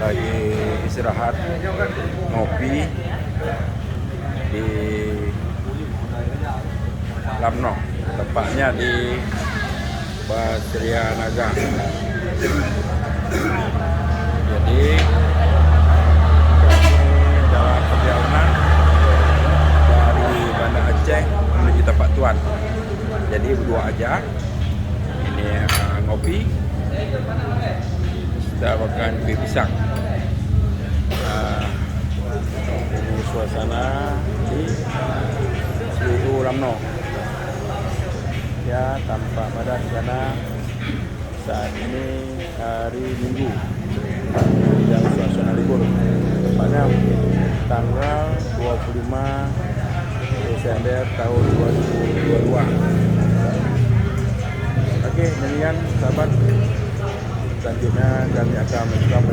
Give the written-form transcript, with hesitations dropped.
lagi istirahat ngopi di Lamno, tepatnya di Pasria Naga. Jadi kami dalam perjalanan dari Banda Aceh menuju tempat tuan. Jadi berdua aja. Ini ngopi. Kita makan kue pisang. Ini suasana di seluruh Lamno. Ya, tampak pada sana saat ini hari Minggu dan suasana libur, tepatnya tanggal 25 Desember tahun 2022. Oke, demikian sahabat, selanjutnya kami akan mencoba